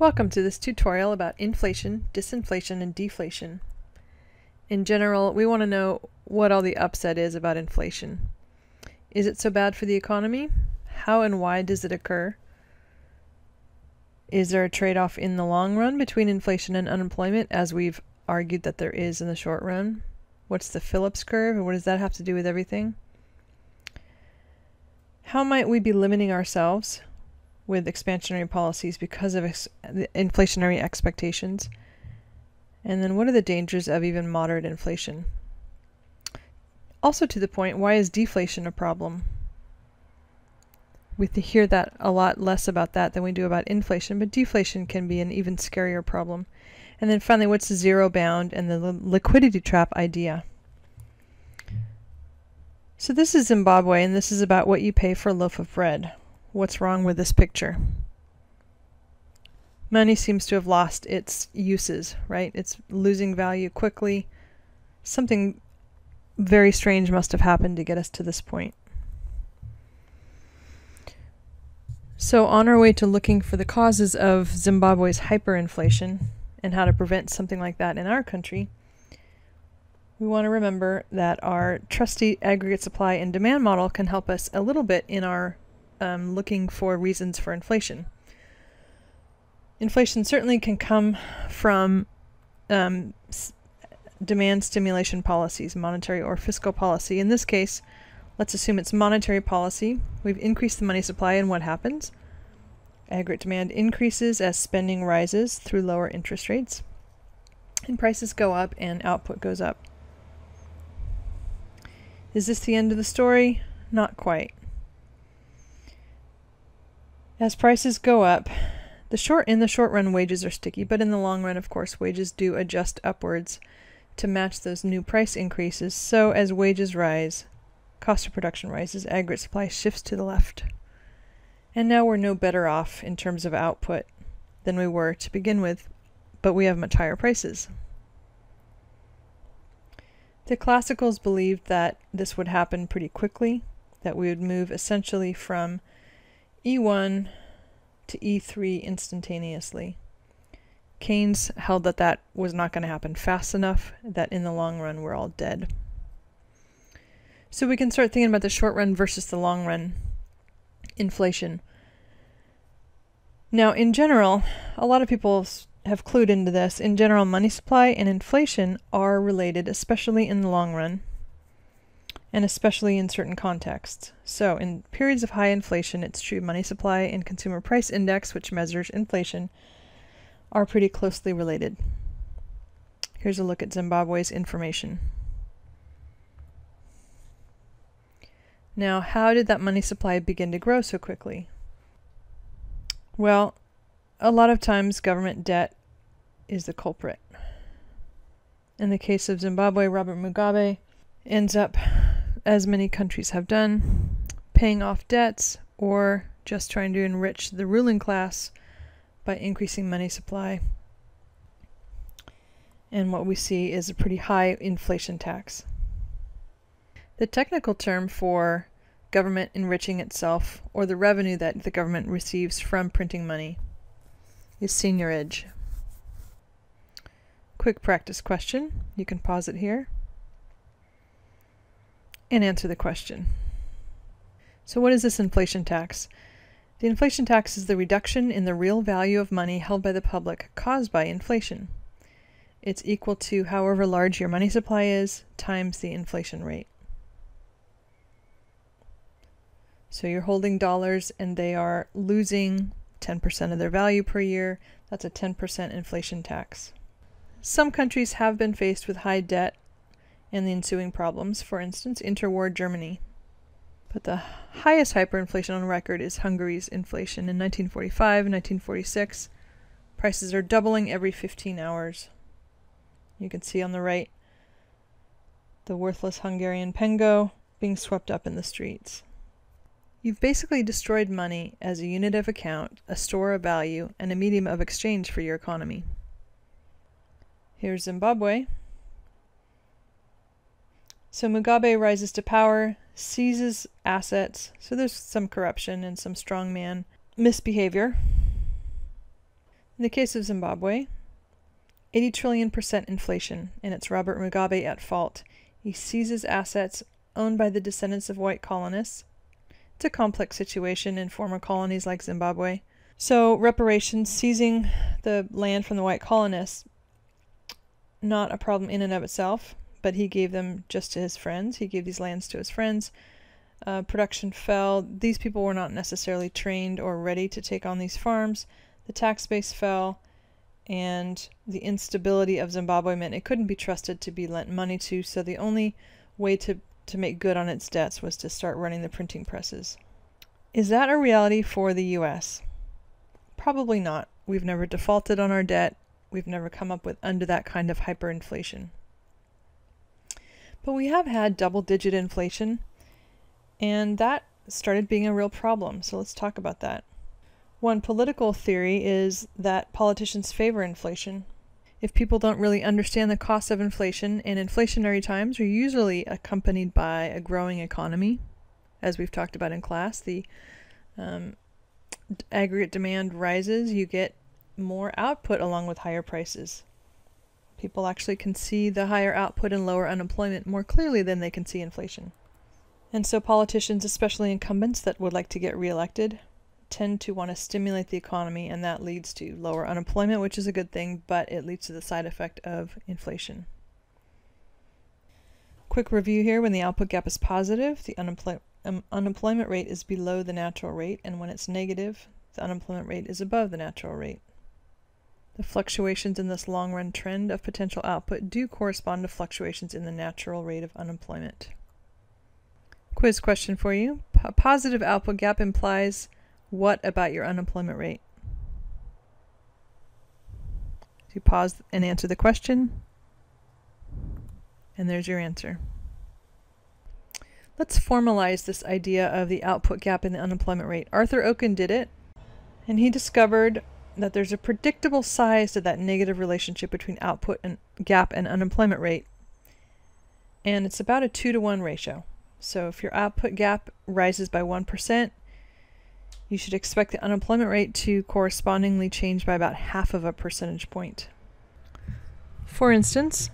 Welcome to this tutorial about inflation, disinflation, and deflation. In general, we want to know what all the upset is about inflation. Is it so bad for the economy? How and why does it occur? Is there a trade-off in the long run between inflation and unemployment, as we've argued that there is in the short run? What's the PHILLIPS curve, and what does that have to do with everything? How might we be limiting ourselves with expansionary policies because of the inflationary expectations? And then what are the dangers of even moderate inflation? Also to the point, why is deflation a problem? We hear that a lot less about that than we do about inflation, but deflation can be an even scarier problem. And then finally, what's the zero bound and the liquidity trap idea? So this is Zimbabwe, and this is about what you pay for a loaf of bread. What's wrong with this picture? Money seems to have lost its uses, right? It's losing value quickly. Something very strange must have happened to get us to this point. So on our way to looking for the causes of Zimbabwe's hyperinflation and how to prevent something like that in our country, we want to remember that our trusty aggregate supply and demand model can help us a little bit in our looking for reasons for inflation. Inflation certainly can come from demand stimulation policies, monetary or fiscal policy. In this case, let's assume it's monetary policy. We've increased the money supply, and what happens? Aggregate demand increases as spending rises through lower interest rates, and prices go up and output goes up. Is this the end of the story? Not quite. As prices go up, in the short run, wages are sticky, but in the long run, of course, wages do adjust upwards to match those new price increases. So as wages rise, cost of production rises, aggregate supply shifts to the left. And now we're no better off in terms of output than we were to begin with, but we have much higher prices. The classicals believed that this would happen pretty quickly, that we would move essentially from E1 to E3 instantaneously. Keynes held that that was not going to happen fast enough, that in the long run we're all dead. So we can start thinking about the short run versus the long run inflation. Now in general, a lot of people have clued into this. In general, money supply and inflation are related, especially in the long run, and especially in certain contexts. So in periods of high inflation, it's true money supply and consumer price index, which measures inflation, are pretty closely related. Here's a look at Zimbabwe's information. Now, how did that money supply begin to grow so quickly? Well, a lot of times government debt is the culprit. In the case of Zimbabwe, Robert Mugabe ends up, as many countries have done, paying off debts or just trying to enrich the ruling class by increasing money supply. And what we see is a pretty high inflation tax. The technical term for government enriching itself, or the revenue that the government receives from printing money, is seigniorage. Quick practice question. You can pause it here and answer the question. So what is this inflation tax? The inflation tax is the reduction in the real value of money held by the public caused by inflation. It's equal to however large your money supply is times the inflation rate. So you're holding dollars and they are losing 10% of their value per year. That's a 10% inflation tax. Some countries have been faced with high debt and the ensuing problems, for instance, interwar Germany. But the highest hyperinflation on record is Hungary's inflation. In 1945 and 1946, prices are doubling every 15 hours. You can see on the right the worthless Hungarian pengo being swept up in the streets. You've basically destroyed money as a unit of account, a store of value, and a medium of exchange for your economy. Here's Zimbabwe. So Mugabe rises to power, seizes assets, so there's some corruption and some strongman misbehavior. In the case of Zimbabwe, 80 trillion% inflation, and it's Robert Mugabe at fault. He seizes assets owned by the descendants of white colonists. It's a complex situation in former colonies like Zimbabwe. So reparations, seizing the land from the white colonists, not a problem in and of itself, but he gave them just to his friends. He gave these lands to his friends. Production fell. These people were not necessarily trained or ready to take on these farms. The tax base fell, and the instability of Zimbabwe meant it couldn't be trusted to be lent money to, so the only way to make good on its debts was to start running the printing presses. Is that a reality for the US? Probably not. We've never defaulted on our debt. We've never come up with under that kind of hyperinflation. But we have had double-digit inflation, and that started being a real problem. So let's talk about that. One political theory is that politicians favor inflation. If people don't really understand the cost of inflation, and inflationary times are usually accompanied by a growing economy, as we've talked about in class, the aggregate demand rises, you get more output along with higher prices. People actually can see the higher output and lower unemployment more clearly than they can see inflation. And so politicians, especially incumbents that would like to get reelected, tend to want to stimulate the economy, and that leads to lower unemployment, which is a good thing, but it leads to the side effect of inflation. Quick review here: when the output gap is positive, the unemployment rate is below the natural rate, and when it's negative, the unemployment rate is above the natural rate. The fluctuations in this long-run trend of potential output do correspond to fluctuations in the natural rate of unemployment. Quiz question for you. A positive output gap implies what about your unemployment rate? So you pause and answer the question, and there's your answer. Let's formalize this idea of the output gap in the unemployment rate. Arthur Oken did it, and he discovered that there's a predictable size to that negative relationship between output and gap and unemployment rate, and it's about a 2-to-1 ratio. So if your output gap rises by 1%, you should expect the unemployment rate to correspondingly change by about half of a percentage point. For instance,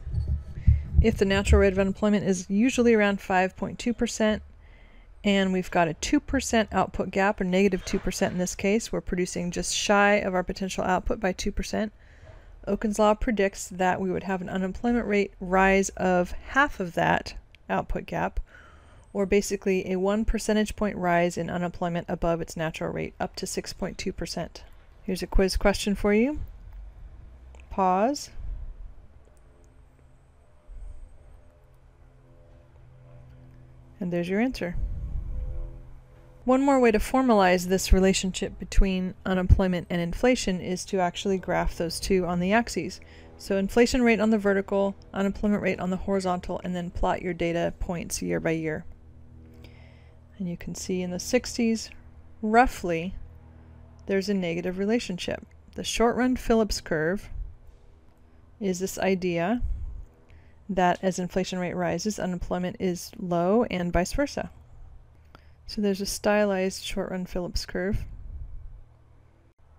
if the natural rate of unemployment is usually around 5.2%, and we've got a 2% output gap, or negative 2% in this case, we're producing just shy of our potential output by 2%, Oken's law predicts that we would have an unemployment rate rise of half of that output gap, or basically a 1 percentage point rise in unemployment above its natural rate, up to 6.2%. Here's a quiz question for you. Pause. And there's your answer. One more way to formalize this relationship between unemployment and inflation is to actually graph those two on the axes. So inflation rate on the vertical, unemployment rate on the horizontal, and then plot your data points year by year. And you can see in the 60s, roughly, there's a negative relationship. The short-run Phillips curve is this idea that as inflation rate rises, unemployment is low, and vice versa. So there's a stylized short-run Phillips curve.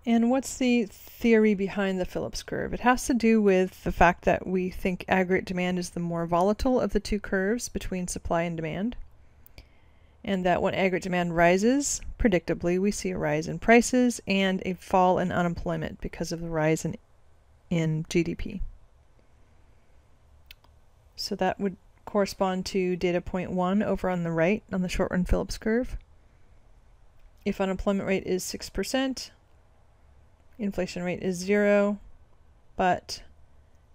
And what's the theory behind the Phillips curve? It has to do with the fact that we think aggregate demand is the more volatile of the two curves between supply and demand, and that when aggregate demand rises, predictably, we see a rise in prices and a fall in unemployment because of the rise in GDP. So that would correspond to data point 1 over on the right on the short-run Phillips curve. If unemployment rate is 6%, inflation rate is 0, but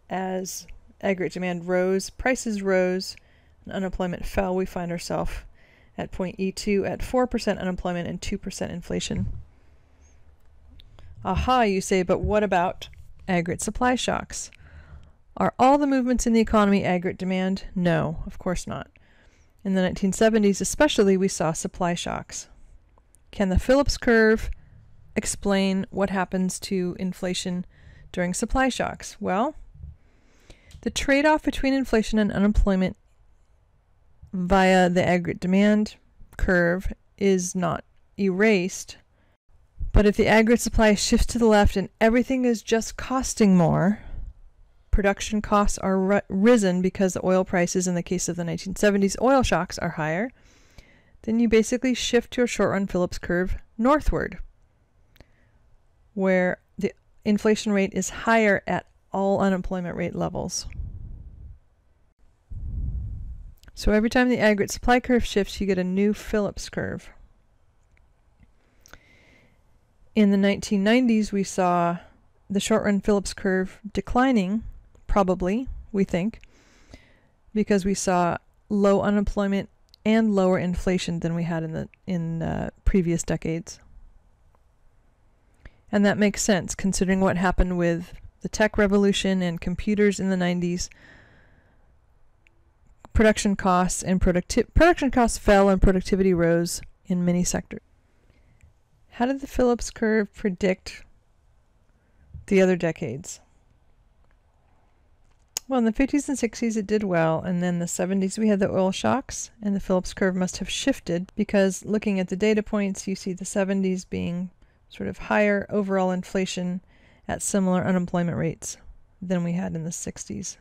as aggregate demand rose, prices rose, and unemployment fell, we find ourselves at point E2 at 4% unemployment and 2% inflation. Aha, you say, but what about aggregate supply shocks? Are all the movements in the economy aggregate demand? No, of course not. In the 1970s especially, we saw supply shocks. Can the Phillips curve explain what happens to inflation during supply shocks? Well, the trade-off between inflation and unemployment via the aggregate demand curve is not erased But if the aggregate supply shifts to the left and everything is just costing more, production costs are risen because the oil prices, in the case of the 1970s oil shocks, are higher, then you basically shift your short-run Phillips curve northward, where the inflation rate is higher at all unemployment rate levels. So every time the aggregate supply curve shifts, you get a new Phillips curve. In the 1990s, we saw the short-run Phillips curve declining, probably, we think, because we saw low unemployment and lower inflation than we had in previous decades. And that makes sense, considering what happened with the tech revolution and computers in the 90s. Production costs fell and productivity rose in many sectors. How did the Phillips curve predict the other decades? Well, in the 50s and 60s it did well, and then the 70s we had the oil shocks, and the Phillips curve must have shifted, because looking at the data points, you see the 70s being sort of higher overall inflation at similar unemployment rates than we had in the 60s.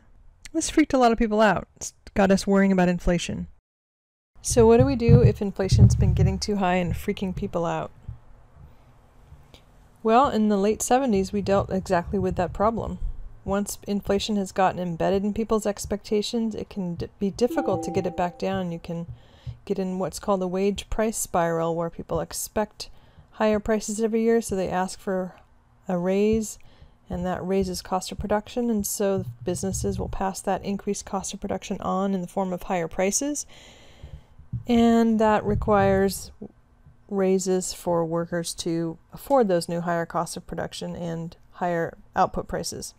This freaked a lot of people out. It's got us worrying about inflation. So what do we do if inflation's been getting too high and freaking people out? Well, in the late 70s, we dealt exactly with that problem. Once inflation has gotten embedded in people's expectations, it can be difficult to get it back down. You can get in what's called a wage price spiral, where people expect higher prices every year, so they ask for a raise, and that raises cost of production, and so businesses will pass that increased cost of production on in the form of higher prices, and that requires raises for workers to afford those new higher costs of production and higher output prices.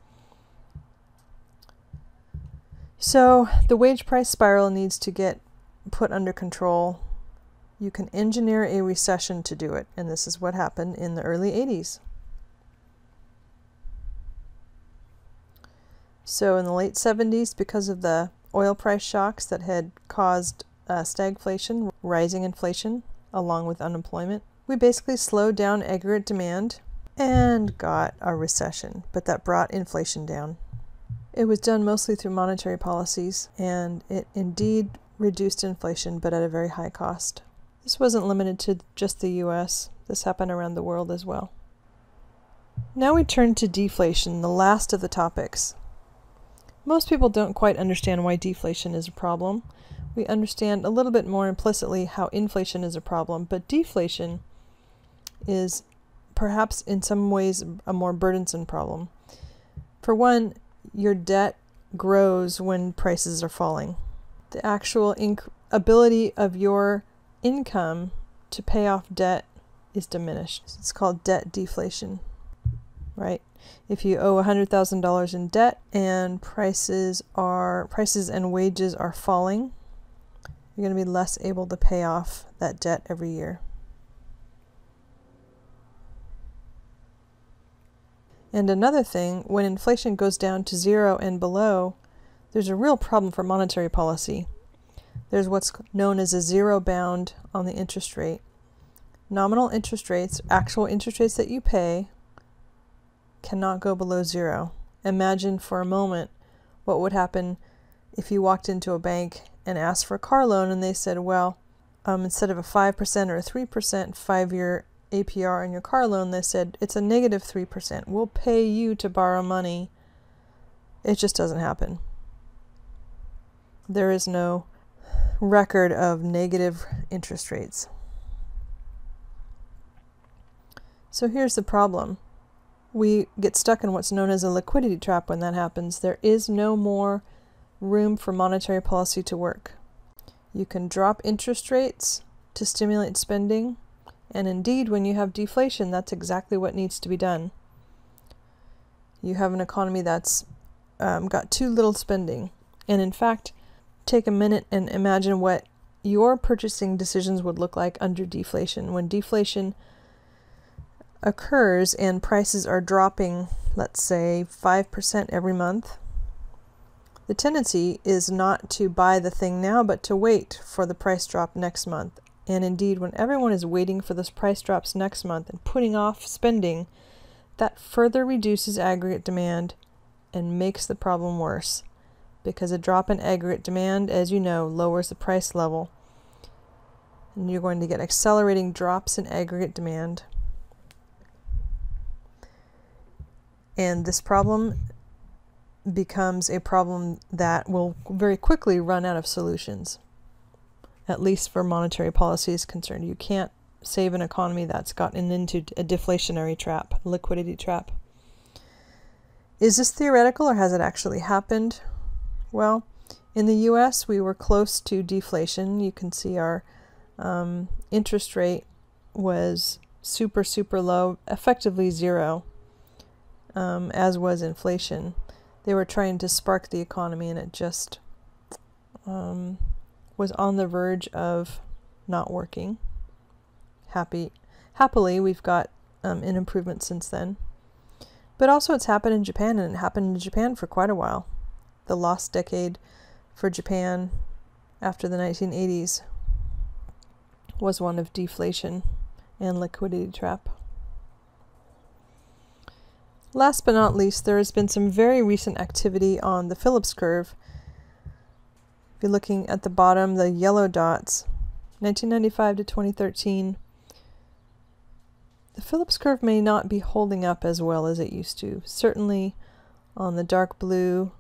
So the wage price spiral needs to get put under control. You can engineer a recession to do it, and this is what happened in the early 80s. So in the late 70s, because of the oil price shocks that had caused stagflation, rising inflation, along with unemployment, we basically slowed down aggregate demand and got a recession, but that brought inflation down. It was done mostly through monetary policies, and it indeed reduced inflation, but at a very high cost. This wasn't limited to just the US. This happened around the world as well. Now we turn to deflation, the last of the topics. Most people don't quite understand why deflation is a problem. We understand a little bit more implicitly how inflation is a problem, but deflation is perhaps in some ways a more burdensome problem. For one, your debt grows when prices are falling. The actual ability of your income to pay off debt is diminished. It's called debt deflation, right? If you owe $100,000 in debt and prices and wages are falling, you're going to be less able to pay off that debt every year. And another thing, when inflation goes down to 0 and below, there's a real problem for monetary policy. There's what's known as a zero bound on the interest rate. Nominal interest rates, actual interest rates that you pay, cannot go below 0. Imagine for a moment what would happen if you walked into a bank and asked for a car loan and they said, well, instead of a 5% or a 3% 5-year APR on your car loan, they said it's a negative 3%. We'll pay you to borrow money. It just doesn't happen. There is no record of negative interest rates. So here's the problem. We get stuck in what's known as a liquidity trap when that happens. There is no more room for monetary policy to work. You can drop interest rates to stimulate spending, and indeed when you have deflation, that's exactly what needs to be done. You have an economy that's got too little spending, and in fact, take a minute and imagine what your purchasing decisions would look like under deflation. When deflation occurs and prices are dropping, let's say 5% every month, the tendency is not to buy the thing now, but to wait for the price drop next month. And indeed, when everyone is waiting for those price drops next month and putting off spending, that further reduces aggregate demand and makes the problem worse, because a drop in aggregate demand, as you know, lowers the price level. And you're going to get accelerating drops in aggregate demand. And this problem becomes a problem that will very quickly run out of solutions, at least for monetary policy is concerned. You can't save an economy that's gotten into a deflationary trap, liquidity trap. Is this theoretical or has it actually happened? Well, in the US, we were close to deflation. You can see our interest rate was super, super low, effectively zero, as was inflation. They were trying to spark the economy, and it just was on the verge of not working. Happily, we've got an improvement since then. But also it's happened in Japan, and it happened in Japan for quite a while. The lost decade for Japan after the 1980s was one of deflation and liquidity trap. Last but not least, there has been some very recent activity on the Phillips curve. If you're looking at the bottom, the yellow dots, 1995 to 2013, the Phillips curve may not be holding up as well as it used to. Certainly on the dark blue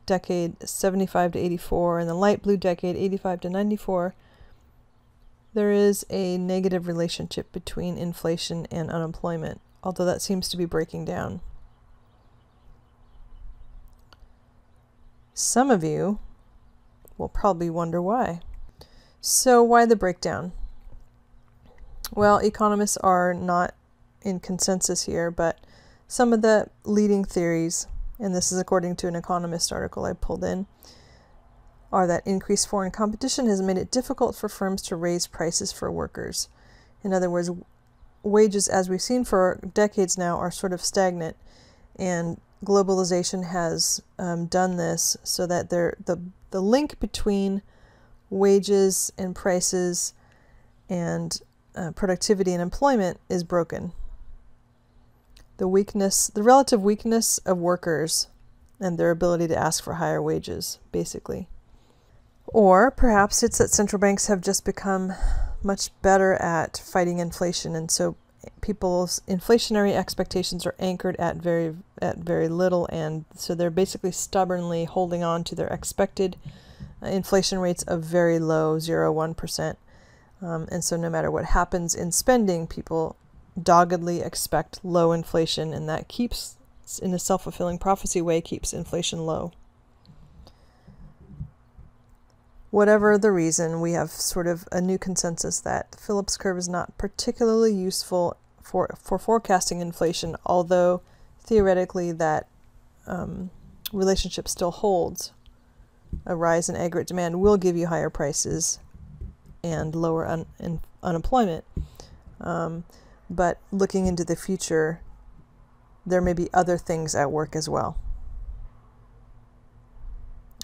decade, 75 to 84, and the light blue decade, 85 to 94, there is a negative relationship between inflation and unemployment, although that seems to be breaking down. Some of you will probably wonder why. So why the breakdown? Well, economists are not in consensus here, but some of the leading theories, and this is according to an Economist article I pulled in, are that increased foreign competition has made it difficult for firms to raise prices for workers. In other words, wages, as we've seen for decades now, are sort of stagnant, and globalization has done this so that the link between wages and prices and productivity and employment is broken. The relative weakness of workers and their ability to ask for higher wages, basically. Or perhaps it's that central banks have just become much better at fighting inflation, and so people's inflationary expectations are anchored at very little, and so they're basically stubbornly holding on to their expected inflation rates of very low, 0–1%. And so no matter what happens in spending, people doggedly expect low inflation, and that keeps, in a self-fulfilling prophecy way, keeps inflation low. Whatever the reason, we have sort of a new consensus that the Phillips curve is not particularly useful for forecasting inflation, although theoretically that relationship still holds. A rise in aggregate demand will give you higher prices and lower unemployment. But looking into the future, there may be other things at work as well.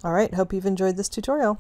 All right, hope you've enjoyed this tutorial.